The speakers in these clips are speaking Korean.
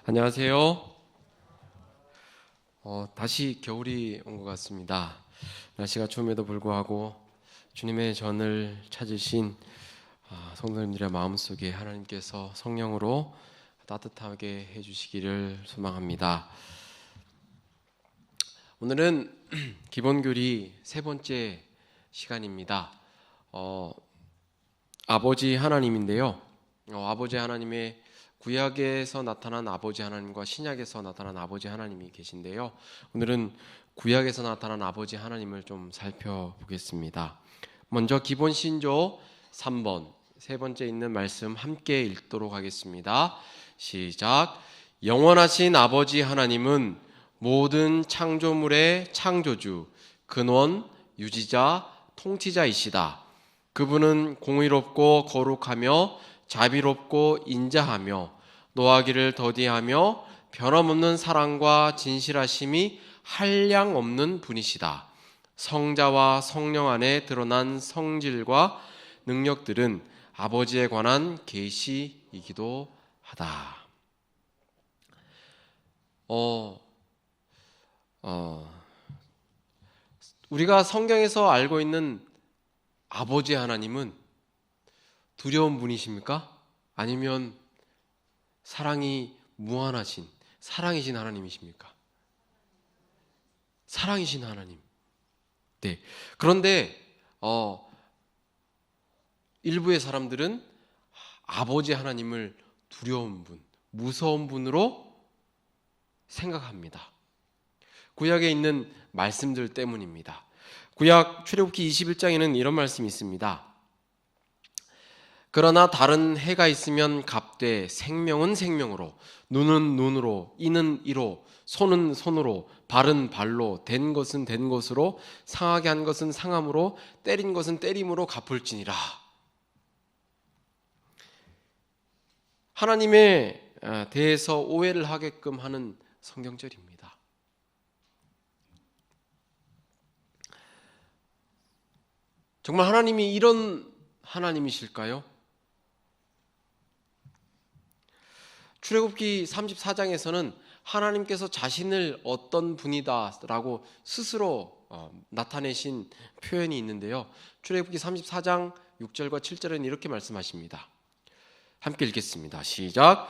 안녕하세요. 다시 겨울이 온 것 같습니다. 날씨가 추움에도 불구하고 주님의 전을 찾으신 성도님들의 마음속에 하나님께서 성령으로 따뜻하게 해주시기를 소망합니다. 오늘은 기본교리 세 번째 시간입니다. 아버지 하나님인데요. 아버지 하나님의 구약에서 나타난 아버지 하나님과 신약에서 나타난 아버지 하나님이 계신데요. 오늘은 구약에서 나타난 아버지 하나님을 좀 살펴보겠습니다. 먼저 기본 신조 3번 세 번째 있는 말씀 함께 읽도록 하겠습니다. 시작. 영원하신 아버지 하나님은 모든 창조물의 창조주, 근원, 유지자, 통치자이시다. 그분은 공의롭고 거룩하며 자비롭고 인자하며 노하기를 더디하며 변함없는 사랑과 진실하심이 한량없는 분이시다. 성자와 성령 안에 드러난 성질과 능력들은 아버지에 관한 계시이기도 하다. 우리가 성경에서 알고 있는 아버지 하나님은 두려운 분이십니까? 아니면 사랑이 무한하신 사랑이신 하나님이십니까? 사랑이신 하나님. 네. 그런데 일부의 사람들은 아버지 하나님을 두려운 분, 무서운 분으로 생각합니다. 구약에 있는 말씀들 때문입니다. 구약 출애굽기 21장에는 이런 말씀이 있습니다. 그러나 다른 해가 있으면 갑되 생명은 생명으로, 눈은 눈으로, 이는 이로, 손은 손으로, 발은 발로, 된 것은 된 것으로, 상하게 한 것은 상함으로, 때린 것은 때림으로 갚을지니라. 하나님에 대해서 오해를 하게끔 하는 성경절입니다. 정말 하나님이 이런 하나님이실까요? 출애굽기 34장에서는 하나님께서 자신을 어떤 분이다라고 스스로 나타내신 표현이 있는데요. 출애굽기 34장 6절과 7절에는 이렇게 말씀하십니다. 함께 읽겠습니다. 시작.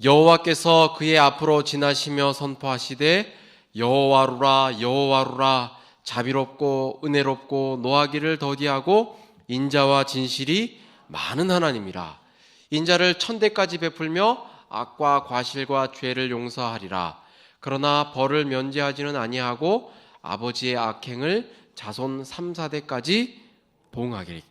여호와께서 그의 앞으로 지나시며 선포하시되 여호와루라 여호와루라 자비롭고 은혜롭고 노하기를 더디하고 인자와 진실이 많은 하나님이라. 인자를 천대까지 베풀며 악과 과실과 죄를 용서하리라. 그러나 벌을 면제하지는 아니하고 아버지의 악행을 자손 3, 4대까지 보응하리라.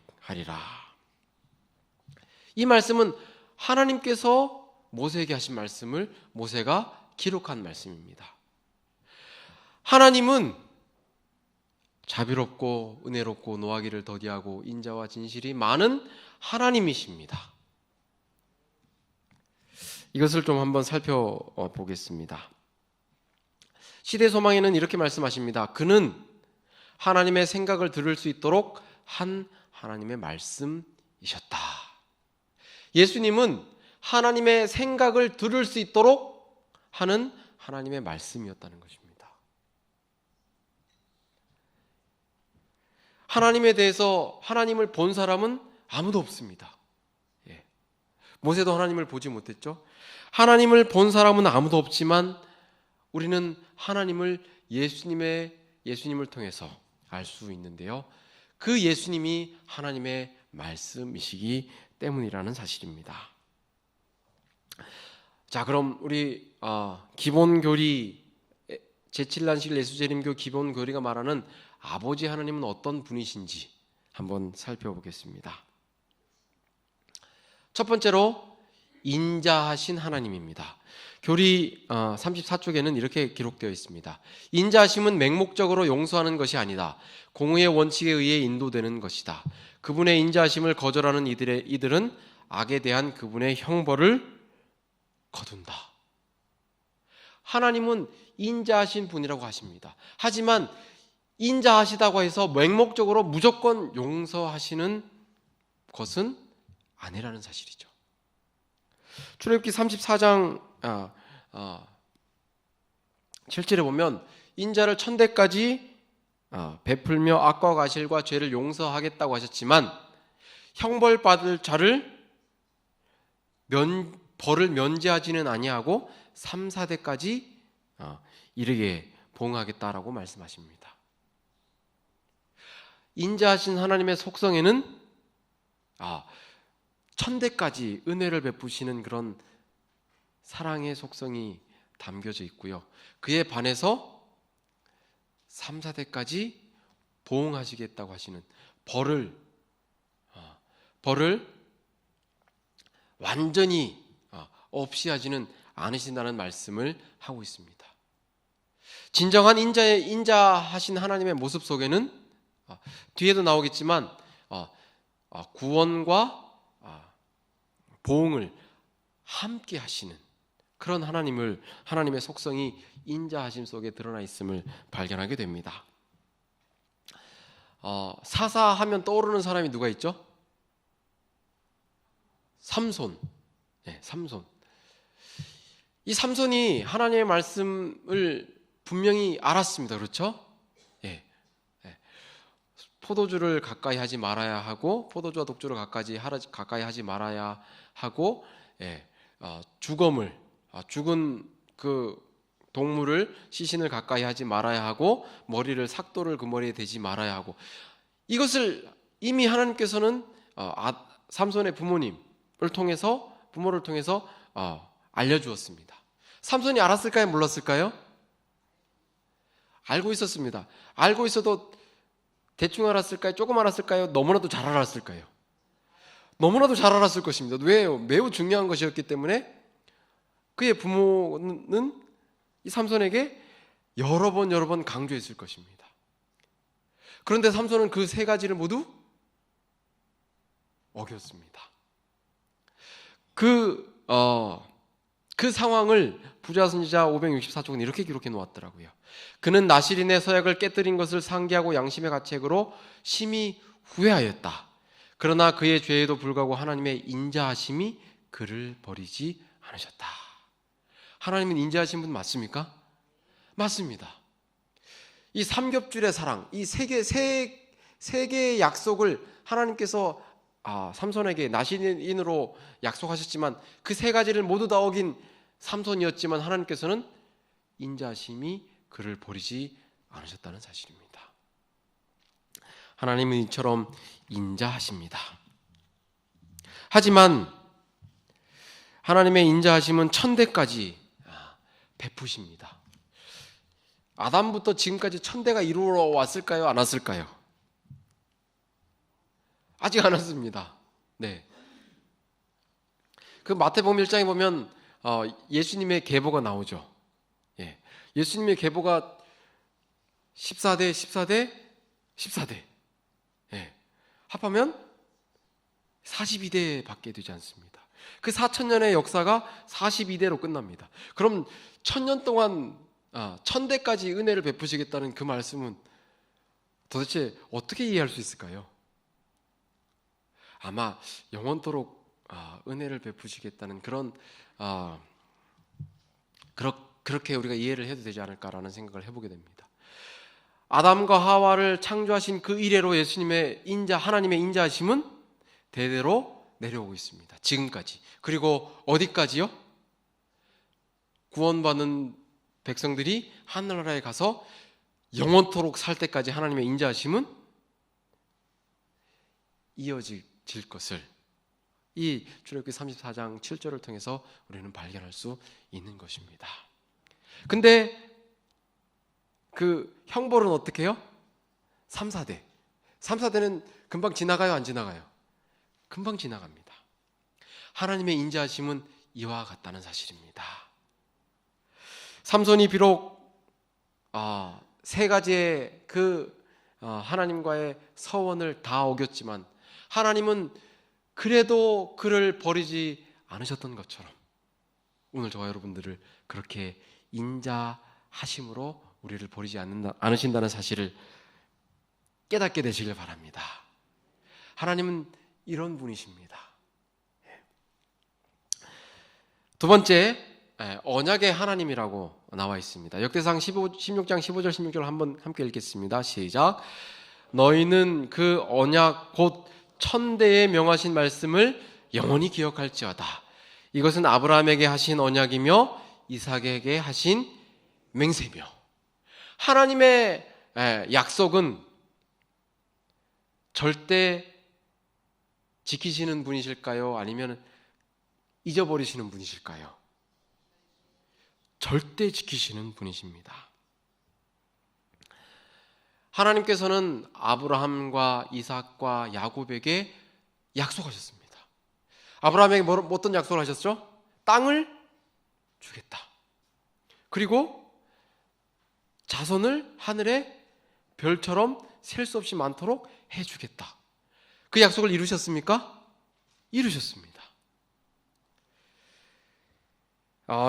이 말씀은 하나님께서 모세에게 하신 말씀을 모세가 기록한 말씀입니다. 하나님은 자비롭고 은혜롭고 노하기를 더디하고 인자와 진실이 많은 하나님이십니다. 이것을 좀 한번 살펴보겠습니다. 시대소망에는 이렇게 말씀하십니다. 그는 하나님의 생각을 들을 수 있도록 한 하나님의 말씀이셨다. 예수님은 하나님의 생각을 들을 수 있도록 하는 하나님의 말씀이었다는 것입니다. 하나님에 대해서 하나님을 본 사람은 아무도 없습니다. 모세도 하나님을 보지 못했죠. 하나님을 본 사람은 아무도 없지만 우리는 하나님을 예수님을 통해서 알 수 있는데요. 그 예수님이 하나님의 말씀이시기 때문이라는 사실입니다. 자, 그럼 우리 기본교리 제7난실 예수재림교 기본교리가 말하는 아버지 하나님은 어떤 분이신지 한번 살펴보겠습니다. 첫 번째로 인자하신 하나님입니다. 교리 34쪽에는 이렇게 기록되어 있습니다. 인자하심은 맹목적으로 용서하는 것이 아니다. 공의의 원칙에 의해 인도되는 것이다. 그분의 인자하심을 거절하는 이들은 악에 대한 그분의 형벌을 거둔다. 하나님은 인자하신 분이라고 하십니다. 하지만 인자하시다고 해서 맹목적으로 무조건 용서하시는 것은 아니라는 사실이죠. 출애굽기 34장 7절에 보면 인자를 천대까지 베풀며 악과 과실과 죄를 용서하겠다고 하셨지만 형벌받을 자를 벌을 면제하지는 아니하고 3, 4대까지 이르게 보응하겠다라고 말씀하십니다. 인자하신 하나님의 속성에는 천대까지 은혜를 베푸시는 그런 사랑의 속성이 담겨져 있고요. 그에 반해서 3, 4대까지 보응하시겠다고 하시는 벌을 완전히 없이 하지는 않으신다는 말씀을 하고 있습니다. 진정한 인자하신 하나님의 모습 속에는 뒤에도 나오겠지만 구원과 보응을 함께 하시는 그런 하나님의 속성이 인자하심 속에 드러나 있음을 발견하게 됩니다. 사사하면 떠오르는 사람이 누가 있죠? 삼손. 네, 삼손. 이 삼손이 하나님의 말씀을 분명히 알았습니다. 그렇죠? 예. 포도주를 가까이 하지 말아야 하고, 포도주와 독주를 가까이 하지 말아야 하고, 죽은 그 동물을 시신을 가까이 하지 말아야 하고, 머리를 삭도를 그 머리에 대지 말아야 하고, 이것을 이미 하나님께서는 삼손의 부모를 통해서 알려주었습니다. 삼손이 알았을까요? 몰랐을까요? 알고 있었습니다. 알고 있어도 대충 알았을까요? 조금 알았을까요? 너무나도 잘 알았을까요? 너무나도 잘 알았을 것입니다. 왜요? 매우 중요한 것이었기 때문에 그의 부모는 이 삼손에게 여러 번 강조했을 것입니다. 그런데 삼손은 그 세 가지를 모두 어겼습니다. 그 상황을 부자 선지자 564쪽은 이렇게 기록해 놓았더라고요. 그는 나실인의 서약을 깨뜨린 것을 상기하고 양심의 가책으로 심히 후회하였다. 그러나 그의 죄에도 불구하고 하나님의 인자하심이 그를 버리지 않으셨다. 하나님은 인자하신 분 맞습니까? 맞습니다. 이 삼겹줄의 사랑, 이 세 개의 약속을 하나님께서 삼손에게 나실인으로 약속하셨지만 그 세 가지를 모두 다 어긴 삼손이었지만 하나님께서는 인자하심이 그를 버리지 않으셨다는 사실입니다. 하나님은 이처럼 인자하십니다. 하지만 하나님의 인자하심은 천대까지 베푸십니다. 아담부터 지금까지 천대가 이루어 왔을까요? 안 왔을까요? 아직 안 왔습니다. 네. 그 마태복음 1장에 보면 예수님의 계보가 나오죠. 예. 예수님의 계보가 14대. 예. 합하면 42대밖에 되지 않습니다. 그 4,000년의 역사가 42대로 끝납니다. 그럼 1,000년 동안 1,000대까지 은혜를 베푸시겠다는 그 말씀은 도대체 어떻게 이해할 수 있을까요? 아마 영원토록 은혜를 베푸시겠다는 그런 그렇게 우리가 이해를 해도 되지 않을까라는 생각을 해보게 됩니다. 아담과 하와를 창조하신 그 이래로 예수님의 하나님의 인자하심은 대대로 내려오고 있습니다. 지금까지. 그리고 어디까지요? 구원받는 백성들이 하늘나라에 가서 영원토록 살 때까지 하나님의 인자하심은 이어질 것을 이 출애굽기 34장 7절을 통해서 우리는 발견할 수 있는 것입니다. 근데 그 형벌은 어떻게 해요? 3, 4대. 3, 4대는 금방 지나가요? 안 지나가요? 금방 지나갑니다. 하나님의 인자하심은 이와 같다는 사실입니다. 삼손이 비록 세 가지의 하나님과의 서원을 다 어겼지만 하나님은 그래도 그를 버리지 않으셨던 것처럼 오늘 저와 여러분들을 그렇게 인자하심으로 우리를 버리지 않으신다는 사실을 깨닫게 되시길 바랍니다. 하나님은 이런 분이십니다. 두 번째, 언약의 하나님이라고 나와 있습니다. 역대상 16장 15절 16절 한번 함께 읽겠습니다. 시작. 너희는 그 언약 곧 천대에 명하신 말씀을 영원히 기억할지어다. 이것은 아브라함에게 하신 언약이며 이삭에게 하신 맹세며. 하나님의 약속은 절대 지키시는 분이실까요? 아니면 잊어버리시는 분이실까요? 절대 지키시는 분이십니다. 하나님께서는 아브라함과 이삭과 야곱에게 약속하셨습니다. 아브라함에게 어떤 약속을 하셨죠? 땅을 주겠다. 그리고 자손을 하늘의 별처럼 셀 수 없이 많도록 해주겠다. 그 약속을 이루셨습니까? 이루셨습니다.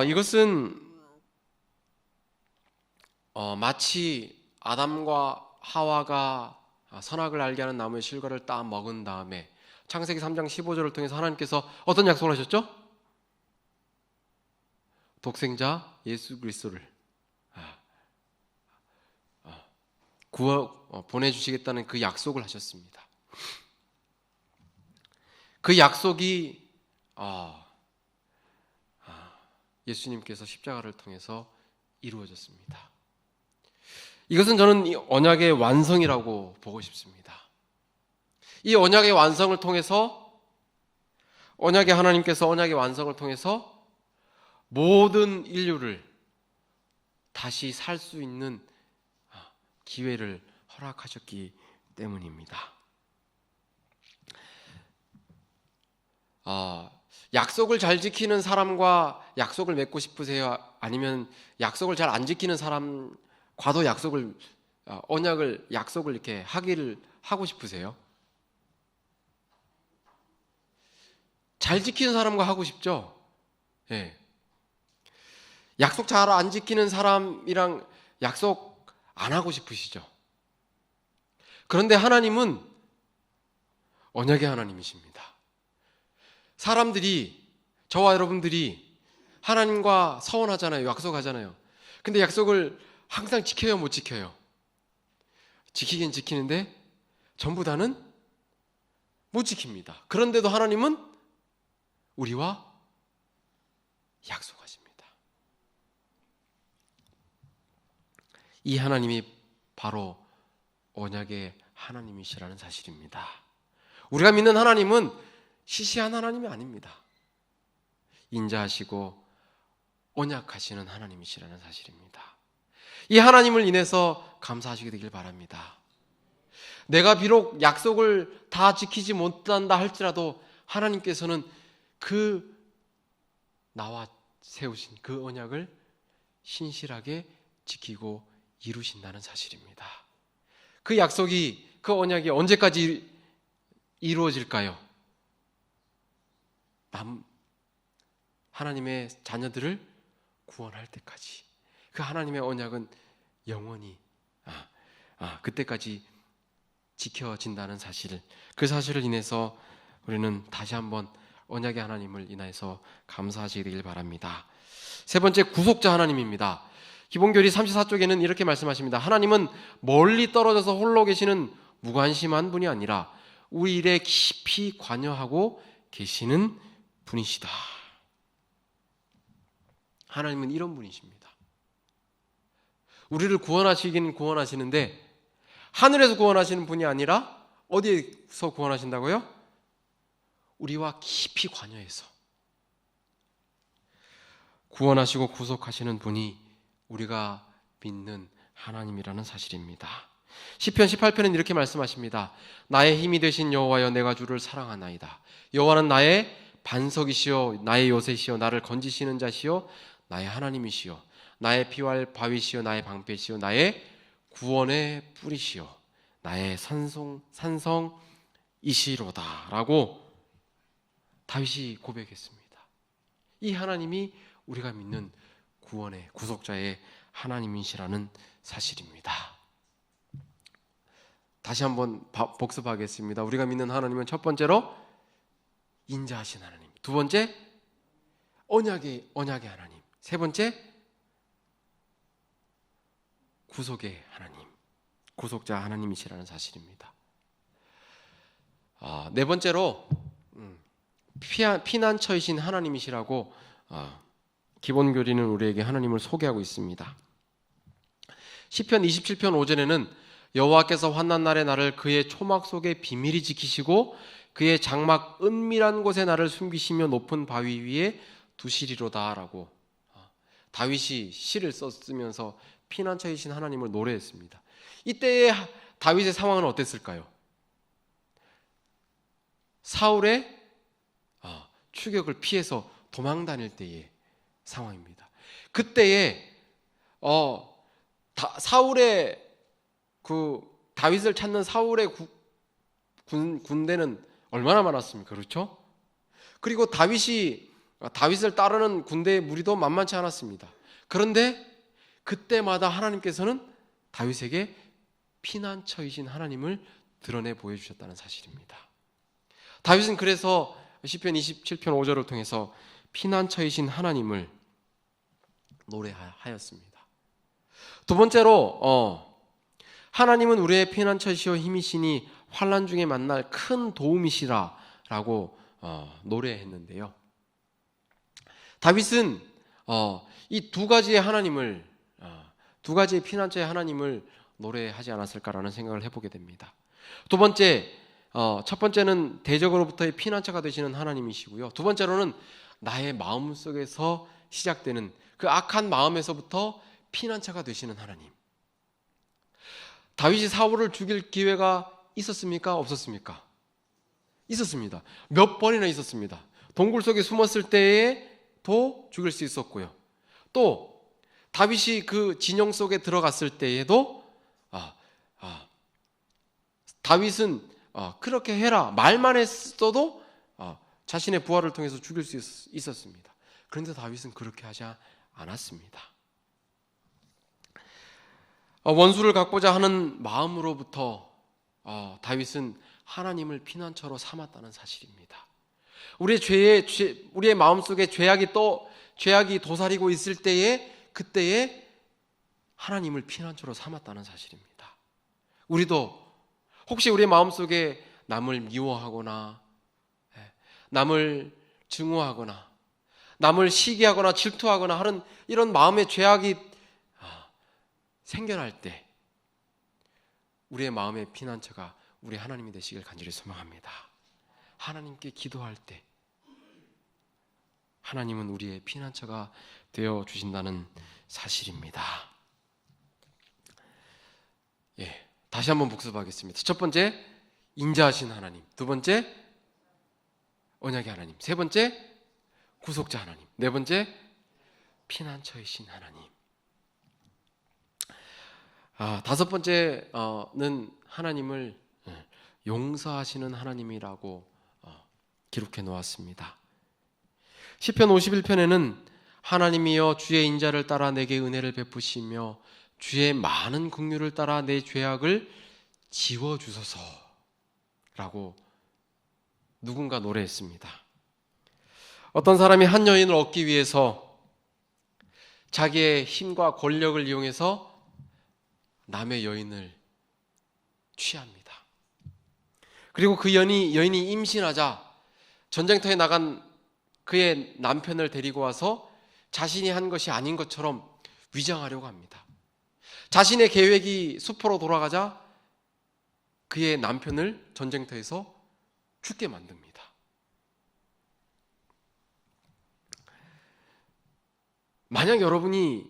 이것은 마치 아담과 하와가 선악을 알게 하는 나무의 실과를 따 먹은 다음에 창세기 3장 15절을 통해서 하나님께서 어떤 약속을 하셨죠? 독생자 예수 그리스도를 보내주시겠다는 그 약속을 하셨습니다. 그 약속이 예수님께서 십자가를 통해서 이루어졌습니다. 이것은 저는 이 언약의 완성이라고 보고 싶습니다. 이 언약의 완성을 통해서 언약의 하나님께서 언약의 완성을 통해서 모든 인류를 다시 살 수 있는 기회를 허락하셨기 때문입니다. 약속을 잘 지키는 사람과 약속을 맺고 싶으세요? 아니면 약속을 잘 안 지키는 사람과도 약속을 이렇게 하고 싶으세요? 잘 지키는 사람과 하고 싶죠? 예. 약속 잘 안 지키는 사람이랑 약속 안 하고 싶으시죠? 그런데 하나님은 언약의 하나님이십니다. 사람들이, 저와 여러분들이 하나님과 서원하잖아요. 약속하잖아요. 근데 약속을 항상 지켜요, 못 지켜요? 지키긴 지키는데 전부 다는 못 지킵니다. 그런데도 하나님은 우리와 약속하십니다. 이 하나님이 바로 언약의 하나님이시라는 사실입니다. 우리가 믿는 하나님은 시시한 하나님이 아닙니다. 인자하시고 언약하시는 하나님이시라는 사실입니다. 이 하나님을 인해서 감사하시게 되길 바랍니다. 내가 비록 약속을 다 지키지 못한다 할지라도 하나님께서는 나와 세우신 그 언약을 신실하게 지키고 이루신다는 사실입니다. 그 약속이, 그 언약이 언제까지 이루어질까요? 하나님의 자녀들을 구원할 때까지. 그 하나님의 언약은 영원히 그때까지 지켜진다는 사실, 그 사실을 인해서 우리는 다시 한번 언약의 하나님을 인해서 감사하시게 되길 바랍니다. 세 번째, 구속자 하나님입니다. 기본교리 34쪽에는 이렇게 말씀하십니다. 하나님은 멀리 떨어져서 홀로 계시는 무관심한 분이 아니라 우리 일에 깊이 관여하고 계시는 분이시다. 하나님은 이런 분이십니다. 우리를 구원하시긴 구원하시는데 하늘에서 구원하시는 분이 아니라 어디에서 구원하신다고요? 우리와 깊이 관여해서 구원하시고 구속하시는 분이 우리가 믿는 하나님이라는 사실입니다. 시편 18편은 이렇게 말씀하십니다. 나의 힘이 되신 여호와여, 내가 주를 사랑하나이다. 여호와는 나의 반석이시요 나의 요새시요 나를 건지시는 자시요 나의 하나님이시요 나의 피할 바위시요 나의 방패시요 나의 구원의 뿌리시요 나의 산성이시로다 라고 다윗이 고백했습니다. 이 하나님이 우리가 믿는 구원의 구속자의 하나님이시라는 사실입니다. 다시 한번 복습하겠습니다. 우리가 믿는 하나님은 첫 번째로 인자하신 하나님, 두 번째 언약의 하나님, 세 번째, 구속의 하나님, 구속자 하나님이시라는 사실입니다. 네 번째로 피난처이신 하나님이시라고 기본 교리는 우리에게 하나님을 소개하고 있습니다. 시편 27편 5절에는 여호와께서 환난 날에 나를 그의 초막 속에 비밀히 지키시고 그의 장막 은밀한 곳에 나를 숨기시며 높은 바위 위에 두시리로다 라고 다윗이 시를 썼으면서 피난처이신 하나님을 노래했습니다. 이때의 다윗의 상황은 어땠을까요? 사울의 추격을 피해서 도망 다닐 때의 상황입니다. 그때에 사울의 다윗을 찾는 사울의 군대는 얼마나 많았습니까? 그렇죠? 그리고 다윗을 따르는 군대의 무리도 만만치 않았습니다. 그런데 그때마다 하나님께서는 다윗에게 피난처이신 하나님을 드러내 보여주셨다는 사실입니다. 다윗은 그래서 시편 27편 5절을 통해서 피난처이신 하나님을 노래하였습니다. 두 번째로 하나님은 우리의 피난처시오 힘이시니 환난 중에 만날 큰 도움이시라라고 노래했는데요. 다윗은 이 두 가지의 하나님을 두 가지의 피난처의 하나님을 노래하지 않았을까라는 생각을 해보게 됩니다. 두 번째, 첫 번째는 대적으로부터의 피난처가 되시는 하나님이시고요. 두 번째로는 나의 마음 속에서 시작되는 그 악한 마음에서부터 피난처가 되시는 하나님. 다윗이 사울을 죽일 기회가 있었습니까? 없었습니까? 있었습니다. 몇 번이나 있었습니다. 동굴 속에 숨었을 때에도 죽일 수 있었고요. 또 다윗이 그 진영 속에 들어갔을 때에도 다윗은 그렇게 해라 말만 했어도 자신의 부하를 통해서 죽일 수 있었습니다. 그런데 다윗은 그렇게 하지 않았습니다. 원수를 갚고자 하는 마음으로부터 다윗은 하나님을 피난처로 삼았다는 사실입니다. 우리의 마음속에 죄악이 도사리고 있을 때에 그때에 하나님을 피난처로 삼았다는 사실입니다. 우리도 혹시 우리의 마음속에 남을 미워하거나 남을 증오하거나 남을 시기하거나 질투하거나 하는 이런 마음의 죄악이 생겨날 때 우리의 마음의 피난처가 우리 하나님이 되시길 간절히 소망합니다. 하나님께 기도할 때 하나님은 우리의 피난처가 되어 주신다는 사실입니다. 다시 한번 복습하겠습니다. 첫 번째, 인자하신 하나님. 두 번째, 언약의 하나님. 세 번째, 구속자 하나님. 네 번째, 피난처이신 하나님. 다섯 번째는 하나님을 용서하시는 하나님이라고 기록해 놓았습니다. 시편 51편에는 하나님이여 주의 인자를 따라 내게 은혜를 베푸시며 주의 많은 긍휼을 따라 내 죄악을 지워주소서라고 누군가 노래했습니다. 어떤 사람이 한 여인을 얻기 위해서 자기의 힘과 권력을 이용해서 남의 여인을 취합니다. 그리고 그 여인이 임신하자 전쟁터에 나간 그의 남편을 데리고 와서 자신이 한 것이 아닌 것처럼 위장하려고 합니다. 자신의 계획이 수포로 돌아가자 그의 남편을 전쟁터에서 죽게 만듭니다. 만약 여러분이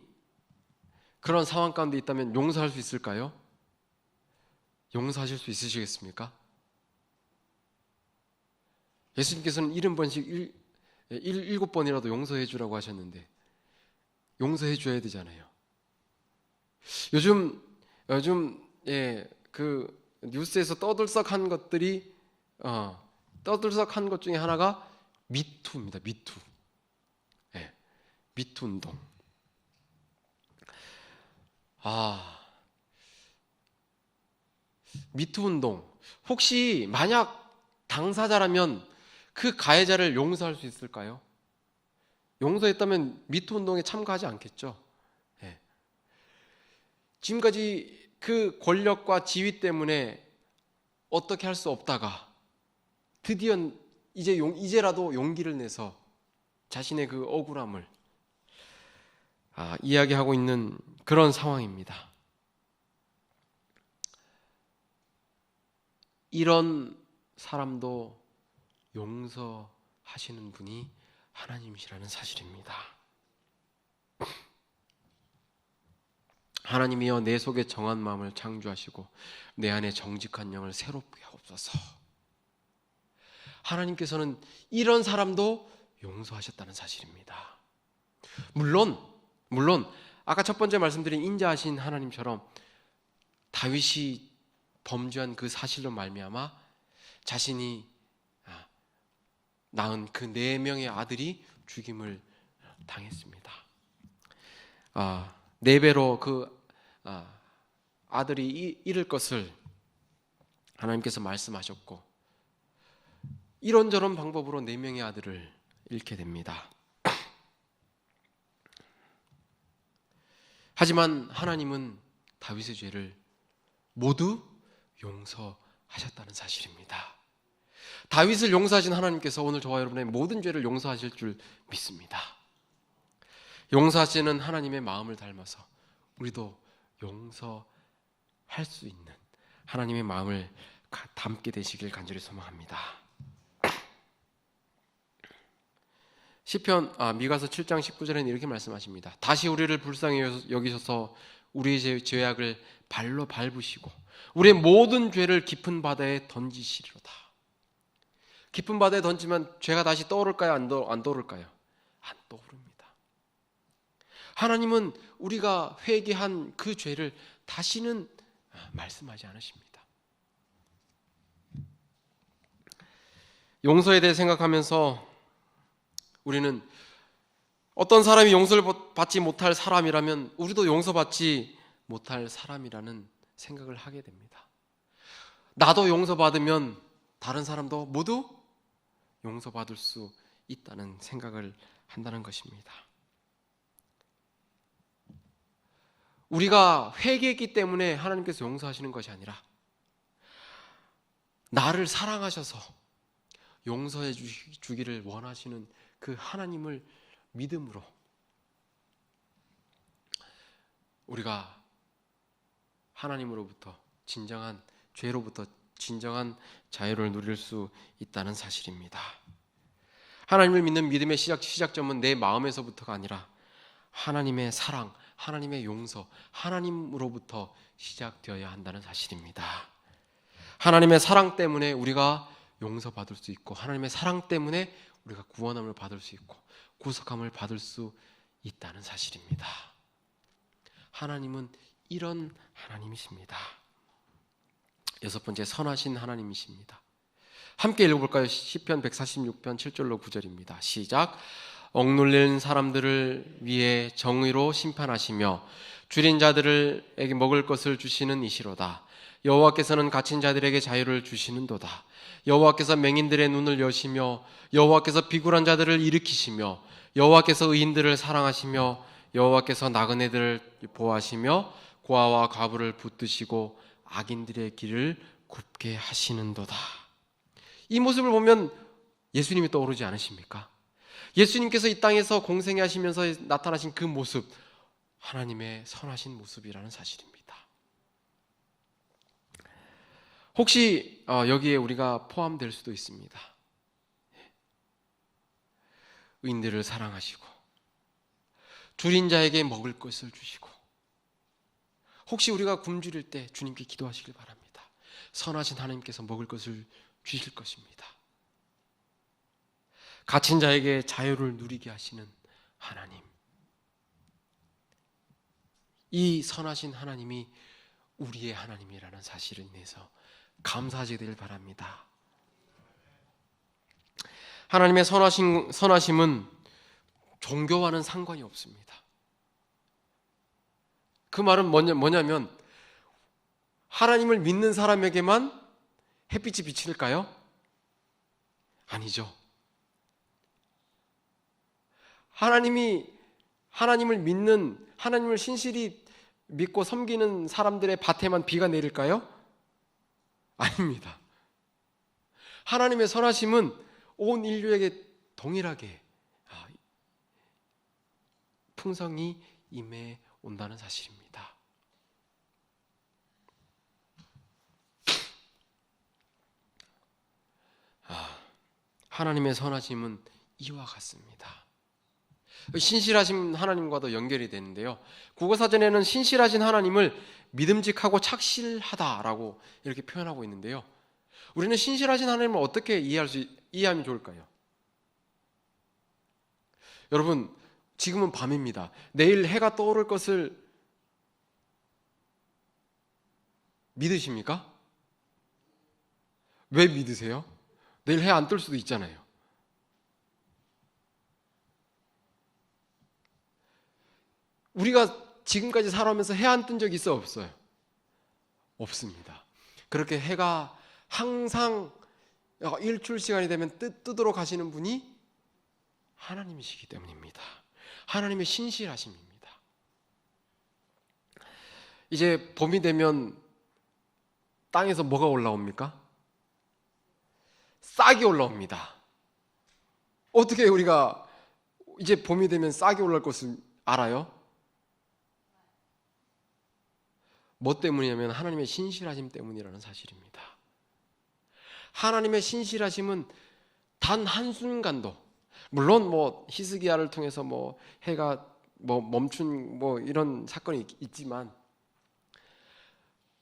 그런 상황 가운데 있다면 용서할 수 있을까요? 용서하실 수 있으시겠습니까? 예수님께서는 70번씩 7번이라도 용서해 주라고 하셨는데 용서해 줘야 되잖아요. 요즘 그 뉴스에서 떠들썩한 것 중에 하나가 미투입니다. 미투. 미투 운동. 미투 운동. 혹시 만약 당사자라면 그 가해자를 용서할 수 있을까요? 용서했다면 미투 운동에 참가하지 않겠죠. 예. 지금까지 그 권력과 지위 때문에 어떻게 할 수 없다가 드디어 이제라도 용기를 내서 자신의 그 억울함을 이야기하고 있는 그런 상황입니다. 이런 사람도 용서하시는 분이 하나님이시라는 사실입니다. 하나님이여 내 속에 정한 마음을 창조하시고 내 안에 정직한 영을 새롭게 하옵소서. 하나님께서는 이런 사람도 용서하셨다는 사실입니다. 물론 아까 첫 번째 말씀드린 인자하신 하나님처럼 다윗이 범죄한 그 사실로 말미암아 자신이 낳은 그 4명의 아들이 죽임을 당했습니다. 4배로 그 아들이 잃을 것을 하나님께서 말씀하셨고 이런저런 방법으로 4명의 아들을 잃게 됩니다. 하지만 하나님은 다윗의 죄를 모두 용서하셨다는 사실입니다. 다윗을 용서하신 하나님께서 오늘 저와 여러분의 모든 죄를 용서하실 줄 믿습니다. 용서하시는 하나님의 마음을 닮아서 우리도 용서할 수 있는 하나님의 마음을 담게 되시길 간절히 소망합니다. 시편 미가서 7장 19절에는 이렇게 말씀하십니다. 다시 우리를 불쌍히 여기셔서 우리의 죄악을 발로 밟으시고 우리의 모든 죄를 깊은 바다에 던지시리로다. 깊은 바다에 던지면 죄가 다시 떠오를까요? 안 떠오를까요? 안 떠오릅니다. 하나님은 우리가 회개한 그 죄를 다시는 말씀하지 않으십니다. 용서에 대해 생각하면서 우리는 어떤 사람이 용서를 받지 못할 사람이라면 우리도 용서받지 못할 사람이라는 생각을 하게 됩니다. 나도 용서받으면 다른 사람도 모두 용서받을 수 있다는 생각을 한다는 것입니다. 우리가 회개했기 때문에 하나님께서 용서하시는 것이 아니라 나를 사랑하셔서 용서해 주기를 원하시는 그 하나님을 믿음으로 우리가 하나님으로부터 진정한 죄로부터 진정한 자유를 누릴 수 있다는 사실입니다. 하나님을 믿는 믿음의 시작점은 내 마음에서부터가 아니라 하나님의 사랑, 하나님의 용서, 하나님으로부터 시작되어야 한다는 사실입니다. 하나님의 사랑 때문에 우리가 용서받을 수 있고 하나님의 사랑 때문에 우리가 구원함을 받을 수 있고 구속함을 받을 수 있다는 사실입니다. 하나님은 이런 하나님이십니다. 6번째, 선하신 하나님이십니다. 함께 읽어볼까요? 시편 146편 7절로 9절입니다. 시작. 억눌린 사람들을 위해 정의로 심판하시며 줄인 자들에게 먹을 것을 주시는 이시로다. 여호와께서는 갇힌 자들에게 자유를 주시는도다. 여호와께서 맹인들의 눈을 여시며 여호와께서 비굴한 자들을 일으키시며 여호와께서 의인들을 사랑하시며 여호와께서 나그네들을 보호하시며 고아와 과부를 붙드시고 악인들의 길을 굽게 하시는도다. 이 모습을 보면 예수님이 떠오르지 않으십니까? 예수님께서 이 땅에서 공생애 하시면서 나타나신 그 모습, 하나님의 선하신 모습이라는 사실입니다. 혹시 여기에 우리가 포함될 수도 있습니다. 의인들을 사랑하시고 줄인 자에게 먹을 것을 주시고, 혹시 우리가 굶주릴 때 주님께 기도하시길 바랍니다. 선하신 하나님께서 먹을 것을 주실 것입니다. 갇힌 자에게 자유를 누리게 하시는 하나님, 이 선하신 하나님이 우리의 하나님이라는 사실을 인해서 감사하게 되길 바랍니다. 하나님의 선하심은 종교와는 상관이 없습니다. 그 말은 뭐냐면 하나님을 믿는 사람에게만 햇빛이 비칠까요? 아니죠. 하나님을 믿는, 하나님을 신실히 믿고 섬기는 사람들의 밭에만 비가 내릴까요? 아닙니다. 하나님의 선하심은 온 인류에게 동일하게 풍성이 임해 온다는 사실입니다. 하나님의 선하심은 이와 같습니다. 신실하신 하나님과도 연결이 되는데요. 국어사전에는 신실하신 하나님을 믿음직하고 착실하다라고 이렇게 표현하고 있는데요. 우리는 신실하신 하나님을 어떻게 이해하면 좋을까요? 여러분, 지금은 밤입니다. 내일 해가 떠오를 것을 믿으십니까? 왜 믿으세요? 내일 해 안 뜰 수도 있잖아요. 우리가 지금까지 살아오면서 해 안 뜬 적 있어 없어요? 없습니다. 그렇게 해가 항상 일출 시간이 되면 뜨도록 하시는 분이 하나님이시기 때문입니다. 하나님의 신실하심입니다. 이제 봄이 되면 땅에서 뭐가 올라옵니까? 싹이 올라옵니다. 어떻게 우리가 이제 봄이 되면 싹이 올라올 것을 알아요? 뭐 때문이냐면 하나님의 신실하심 때문이라는 사실입니다. 하나님의 신실하심은 단 한순간도, 물론 히스기야를 통해서 해가 멈춘 이런 사건이 있지만,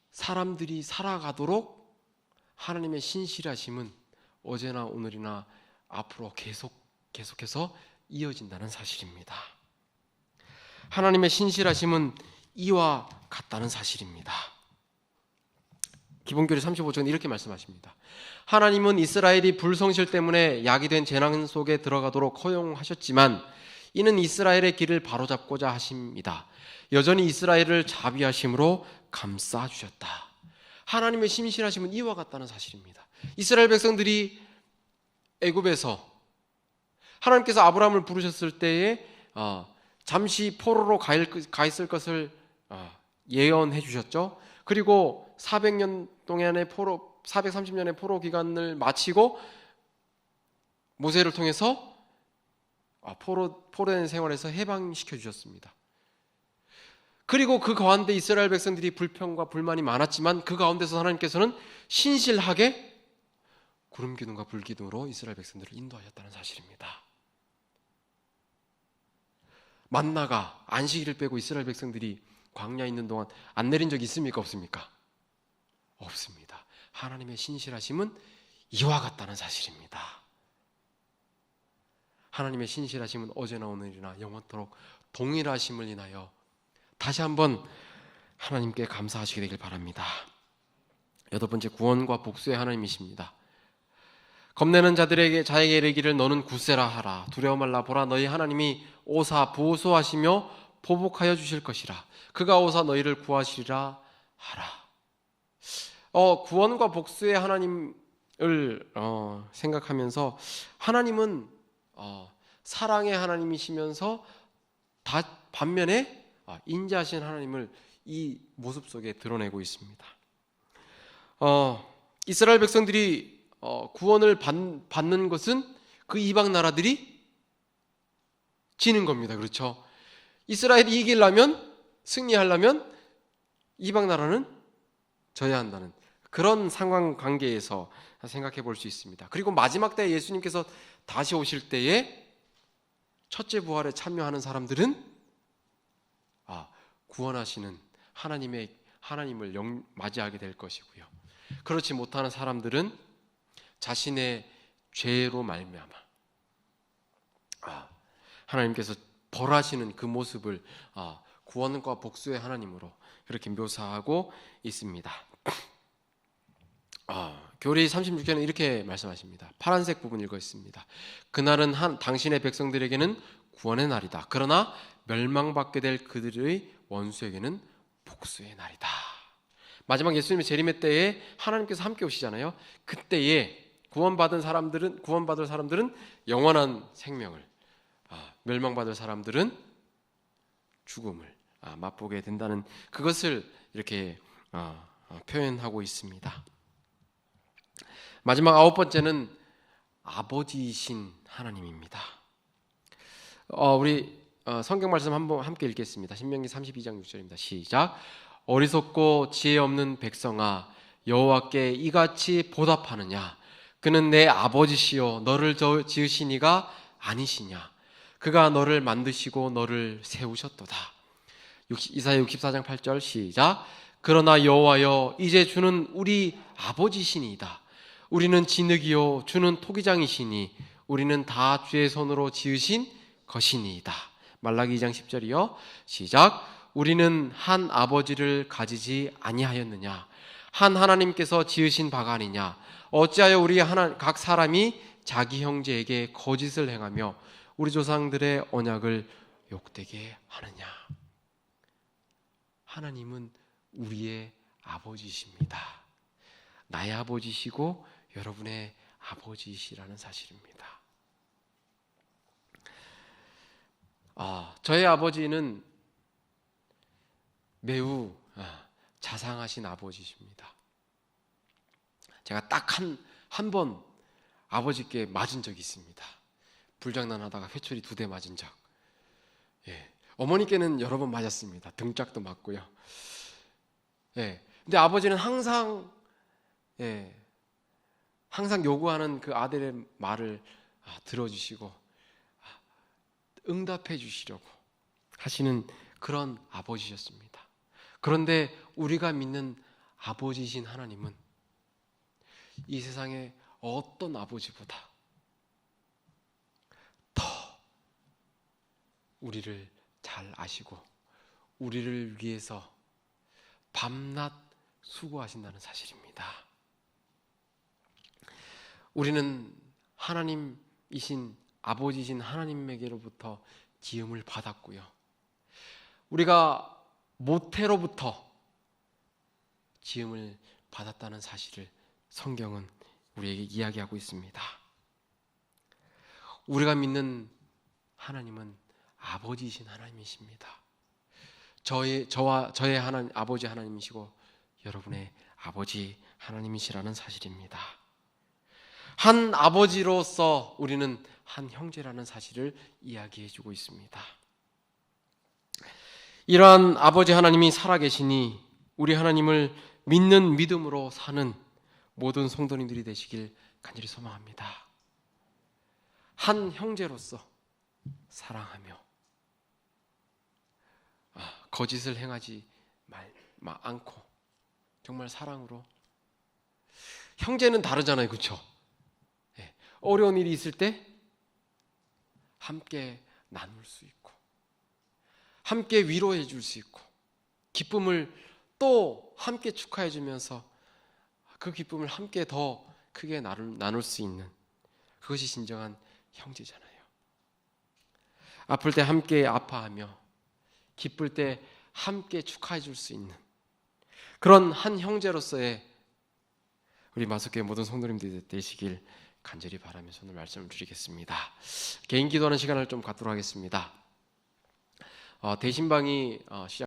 사람들이 살아가도록 하나님의 신실하심은 어제나 오늘이나 앞으로 계속해서 이어진다는 사실입니다. 하나님의 신실하심은 이와 같다는 사실입니다. 기본교리 35쪽은 이렇게 말씀하십니다. 하나님은 이스라엘이 불성실 때문에 야기된 재난 속에 들어가도록 허용하셨지만 이는 이스라엘의 길을 바로잡고자 하심이다. 여전히 이스라엘을 자비하심으로 감싸주셨다. 하나님의 신실하심은 이와 같다는 사실입니다. 이스라엘 백성들이 애굽에서 하나님께서 아브라함을 부르셨을 때에 잠시 포로로 가 있을 것을 예언해 주셨죠. 그리고 400년 동안의 430년의 포로 기간을 마치고 모세를 통해서 포로된 생활에서 해방시켜 주셨습니다. 그리고 그 가운데 이스라엘 백성들이 불평과 불만이 많았지만 그 가운데서 하나님께서는 신실하게 구름 기둥과 불 기둥으로 이스라엘 백성들을 인도하셨다는 사실입니다. 만나가 안식일을 빼고 이스라엘 백성들이 광야에 있는 동안 안 내린 적이 있습니까? 없습니까? 없습니다. 하나님의 신실하심은 이와 같다는 사실입니다. 하나님의 신실하심은 어제나 오늘이나 영원토록 동일하심을 인하여 다시 한번 하나님께 감사하시게 되길 바랍니다. 여덟 번째, 구원과 복수의 하나님이십니다. 겁내는 자에게 이르기를 너는 굳세라 하라. 두려워 말라. 보라, 너희 하나님이 오사 보소하시며 보복하여 주실 것이라. 그가 오사 너희를 구하시리라 하라. 구원과 복수의 하나님을 생각하면서 하나님은 사랑의 하나님이시면서 반면에 인자하신 하나님을 이 모습 속에 드러내고 있습니다. 이스라엘 백성들이 구원을 받는 것은 그 이방 나라들이 지는 겁니다. 그렇죠? 이스라엘이 이기려면, 승리하려면 이방 나라는 져야 한다는 그런 상관관계에서 생각해 볼 수 있습니다. 그리고 마지막 때 예수님께서 다시 오실 때에 첫째 부활에 참여하는 사람들은 구원하시는 하나님을 맞이하게 될 것이고요. 그렇지 못하는 사람들은 자신의 죄로 말미암아 하나님께서 벌하시는 그 모습을 구원과 복수의 하나님으로 그렇게 묘사하고 있습니다. 교리 36절은 이렇게 말씀하십니다. 파란색 부분 읽었습니다. 그날은 당신의 백성들에게는 구원의 날이다. 그러나 멸망받게 될 그들의 원수에게는 복수의 날이다. 마지막 예수님의 재림의 때에 하나님께서 함께 오시잖아요. 그때에 구원받을 사람들은 영원한 생명을, 멸망받을 사람들은 죽음을 맛보게 된다는 그것을 이렇게 표현하고 있습니다. 마지막 9번째는 아버지이신 하나님입니다. 우리 성경 말씀 한번 함께 읽겠습니다. 신명기 32장 6절입니다. 시작. 어리석고 지혜 없는 백성아, 여호와께 이같이 보답하느냐? 그는 내 아버지시요 너를 지으신 이가 아니시냐? 그가 너를 만드시고 너를 세우셨도다. 이사야 64장 8절 시작. 그러나 여호와여, 이제 주는 우리 아버지시니이다. 우리는 진흙이요 주는 토기장이시니 우리는 다 주의 손으로 지으신 것이니이다. 말라기 2장 10절이요 시작. 우리는 한 아버지를 가지지 아니하였느냐? 한 하나님께서 지으신 바가 아니냐? 어찌하여 우리 각 사람이 자기 형제에게 거짓을 행하며 우리 조상들의 언약을 욕되게 하느냐? 하나님은 우리의 아버지십니다. 나의 아버지시고 여러분의 아버지시라는 사실입니다. 저의 아버지는 매우 자상하신 아버지십니다. 제가 딱 한 번 아버지께 맞은 적이 있습니다. 불장난하다가 회초리 2대 맞은 적. 어머니께는 여러 번 맞았습니다. 등짝도 맞고요. 근데 아버지는 항상 요구하는 그 아들의 말을 들어주시고 응답해 주시려고 하시는 그런 아버지셨습니다. 그런데 우리가 믿는 아버지이신 하나님은 이 세상의 어떤 아버지보다 더 우리를 잘 아시고 우리를 위해서 밤낮 수고하신다는 사실입니다. 우리는 하나님이신 아버지이신 하나님에게로부터 지음을 받았고요. 우리가 모태로부터 지음을 받았다는 사실을 성경은 우리에게 이야기하고 있습니다. 우리가 믿는 하나님은 아버지이신 하나님이십니다. 저의 아버지 하나님이시고 여러분의 아버지 하나님이시라는 사실입니다. 한 아버지로서 우리는 한 형제라는 사실을 이야기해주고 있습니다. 이러한 아버지 하나님이 살아계시니 우리 하나님을 믿는 믿음으로 사는 모든 성도님들이 되시길 간절히 소망합니다. 한 형제로서 사랑하며 거짓을 행하지 않고 정말 사랑으로. 형제는 다르잖아요, 그렇죠? 어려운 일이 있을 때 함께 나눌 수 있고 함께 위로해 줄 수 있고 기쁨을 또 함께 축하해 주면서 그 기쁨을 함께 더 크게 나눌 수 있는 그것이 진정한 형제잖아요. 아플 때 함께 아파하며 기쁠 때 함께 축하해 줄 수 있는 그런 한 형제로서의 우리 마석교회 모든 성도님들이 되시길 간절히 바라면서 오늘 말씀을 드리겠습니다. 개인 기도하는 시간을 좀 갖도록 하겠습니다. 대신방이 시작